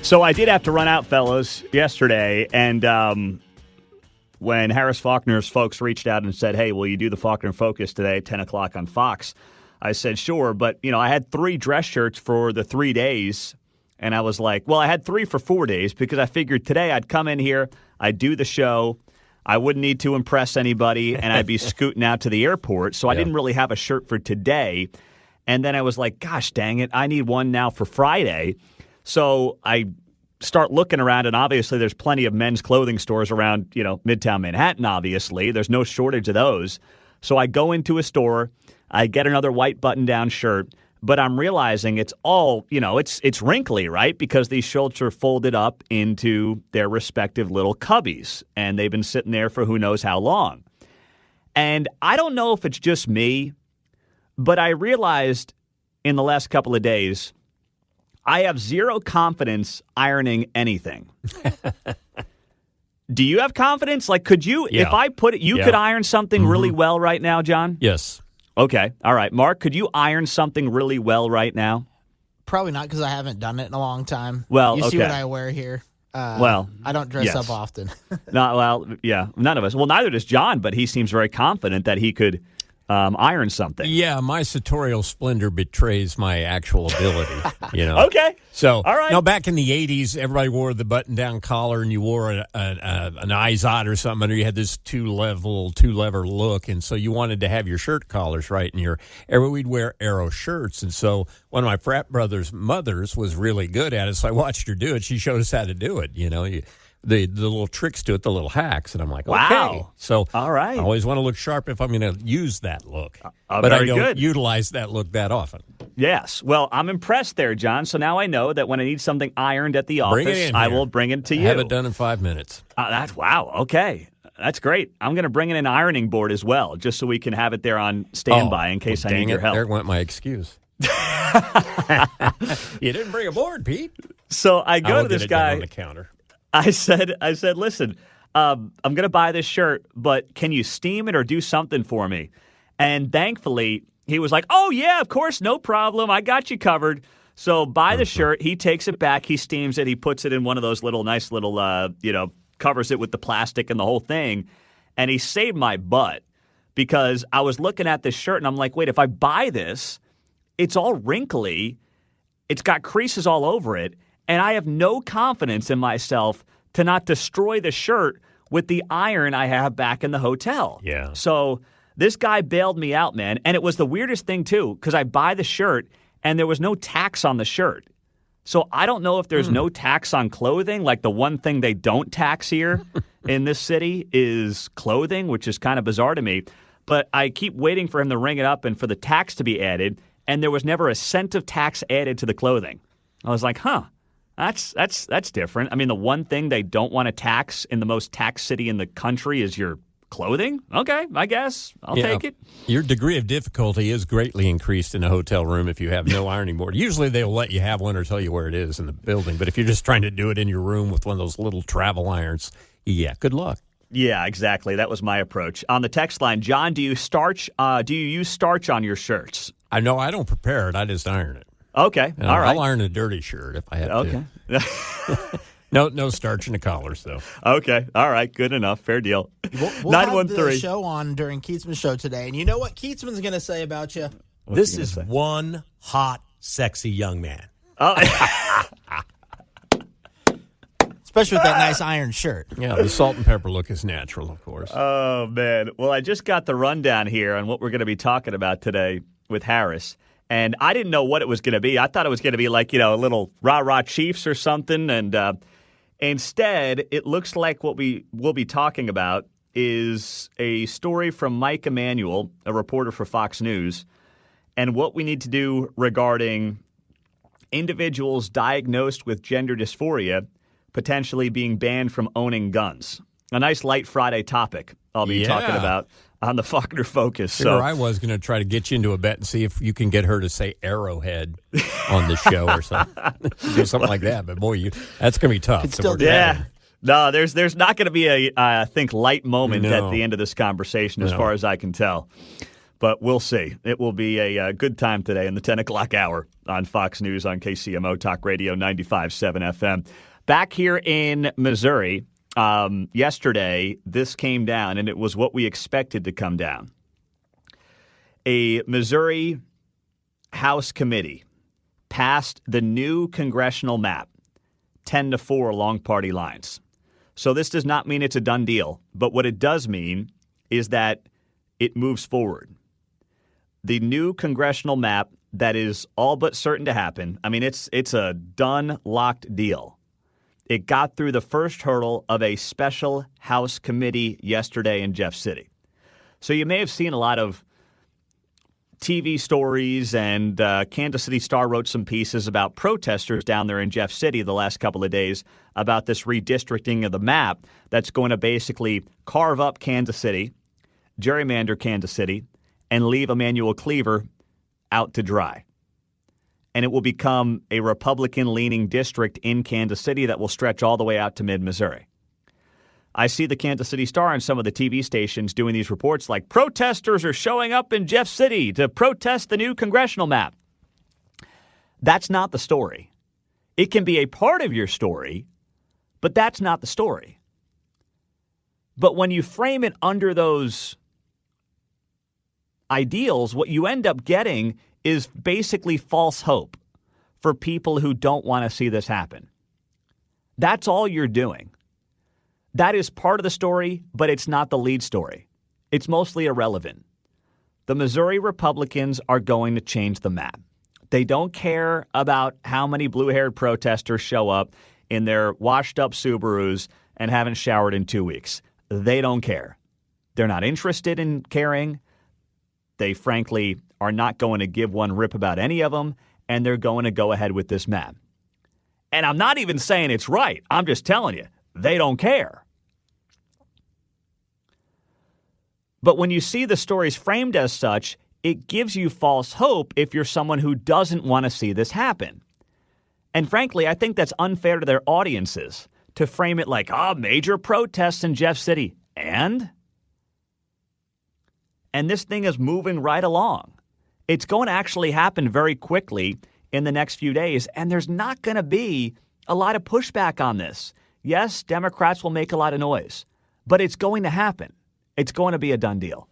So I did have to run out, fellas, yesterday, and when Harris Faulkner's folks reached out and said, hey, will you do the Faulkner Focus today at 10 o'clock on Fox? I said, sure, but, I had 3 dress shirts for the 3 days, and I was like, well, I had 3 for 4 days because I figured today I'd come in here, I'd do the show, I wouldn't need to impress anybody, and I'd be scooting out to the airport, so I didn't really have a shirt for today. And then I was like, gosh, dang it, I need one now for Friday. So I start looking around, and obviously there's plenty of men's clothing stores around, Midtown Manhattan, obviously. There's no shortage of those. So I go into a store, I get another white button-down shirt, but I'm realizing it's all, it's wrinkly, right? Because these shirts are folded up into their respective little cubbies, and they've been sitting there for who knows how long. And I don't know if it's just me, but I realized in the last couple of days, I have zero confidence ironing anything. Do you have confidence? Like, could you, if I put it, you could iron something really well right now, John? Yes. Okay. All right. Mark, could you iron something really well right now? Probably not, because I haven't done it in a long time. Well, you see what I wear here. I don't dress up often. None of us. Well, neither does John, but he seems very confident that he could iron something. Yeah, my sartorial splendor betrays my actual ability. Okay. So, all right. Back in the 80s, everybody wore the button-down collar, and you wore an Izod or something, or you had this two-lever look, and so you wanted to have your shirt collars right, and we'd wear arrow shirts, and so one of my frat brother's mothers was really good at it, so I watched her do it. She showed us how to do it, the little tricks to it, the little hacks, and I'm like, okay. Wow. So all right. I always want to look sharp if I'm going to use that look, but very I don't good. utilize that look that often. Yes. Well, I'm impressed there, John. So now I know that when I need something ironed at the office, I will bring it to you. Have it done in 5 minutes. Wow. Okay. That's great. I'm going to bring in an ironing board as well, just so we can have it there on standby in case I need your help. There went my excuse. You didn't bring a board, Pete. So I go to this guy on the counter. I said, listen, I'm going to buy this shirt, but can you steam it or do something for me? And thankfully, he was like, oh, yeah, of course, no problem. I got you covered. So buy the shirt. He takes it back. He steams it. He puts it in one of those nice little, covers it with the plastic and the whole thing. And he saved my butt because I was looking at this shirt and I'm like, wait, if I buy this, it's all wrinkly. It's got creases all over it. And I have no confidence in myself to not destroy the shirt with the iron I have back in the hotel. Yeah. So this guy bailed me out, man. And it was the weirdest thing, too, because I buy the shirt and there was no tax on the shirt. So I don't know if there's no tax on clothing. Like the one thing they don't tax here in this city is clothing, which is kind of bizarre to me. But I keep waiting for him to ring it up and for the tax to be added. And there was never a cent of tax added to the clothing. I was like, huh. That's different. I mean, the one thing they don't want to tax in the most taxed city in the country is your clothing. Okay, I guess. I'll take it. Your degree of difficulty is greatly increased in a hotel room if you have no ironing board. Usually they'll let you have one or tell you where it is in the building. But if you're just trying to do it in your room with one of those little travel irons, good luck. Yeah, exactly. That was my approach. On the text line, John, do you use starch on your shirts? I know I don't prepare it. I just iron it. Okay. All right. I'll iron a dirty shirt if I have to. Okay. No starch in the collars, though. Okay. All right. Good enough. Fair deal. We'll have the show on during Keatsman's show today, and you know what Keatsman's going to say about you? This is one hot, sexy young man. Oh. Especially with that nice iron shirt. Yeah, the salt and pepper look is natural, of course. Oh, man. Well, I just got the rundown here on what we're going to be talking about today with Harris. And I didn't know what it was going to be. I thought it was going to be like, a little rah-rah Chiefs or something. And instead, it looks like what we will be talking about is a story from Mike Emanuel, a reporter for Fox News, and what we need to do regarding individuals diagnosed with gender dysphoria potentially being banned from owning guns. A nice light Friday topic I'll be talking about on the Faulkner Focus. So I was going to try to get you into a bet and see if you can get her to say Arrowhead on the show or something. Do something like that. But, boy, that's going to be tough. No, there's not going to be a, I think, light moment at the end of this conversation as far as I can tell. But we'll see. It will be a good time today in the 10 o'clock hour on Fox News on KCMO Talk Radio 95.7 FM. Back here in Missouri, yesterday, this came down, and it was what we expected to come down. A Missouri House committee passed the new congressional map, 10-4 along party lines. So this does not mean it's a done deal, but what it does mean is that it moves forward. The new congressional map that is all but certain to happen, I mean, it's a done, locked deal. It got through the first hurdle of a special House committee yesterday in Jeff City. So you may have seen a lot of TV stories, and Kansas City Star wrote some pieces about protesters down there in Jeff City the last couple of days about this redistricting of the map that's going to basically carve up Kansas City, gerrymander Kansas City, and leave Emanuel Cleaver out to dry. And it will become a Republican-leaning district in Kansas City that will stretch all the way out to mid-Missouri. I see the Kansas City Star and some of the TV stations doing these reports like protesters are showing up in Jeff City to protest the new congressional map. That's not the story. It can be a part of your story, but that's not the story. But when you frame it under those ideals, what you end up getting is basically false hope for people who don't want to see this happen. That's all you're doing. That is part of the story, but it's not the lead story. It's mostly irrelevant. The Missouri Republicans are going to change the map. They don't care about how many blue-haired protesters show up in their washed-up Subarus and haven't showered in 2 weeks. They don't care. They're not interested in caring. They, frankly, are not going to give one rip about any of them, and they're going to go ahead with this map. And I'm not even saying it's right. I'm just telling you, they don't care. But when you see the stories framed as such, it gives you false hope if you're someone who doesn't want to see this happen. And frankly, I think that's unfair to their audiences to frame it like, major protests in Jeff City. And this thing is moving right along. It's going to actually happen very quickly in the next few days, and there's not going to be a lot of pushback on this. Yes, Democrats will make a lot of noise, but it's going to happen. It's going to be a done deal.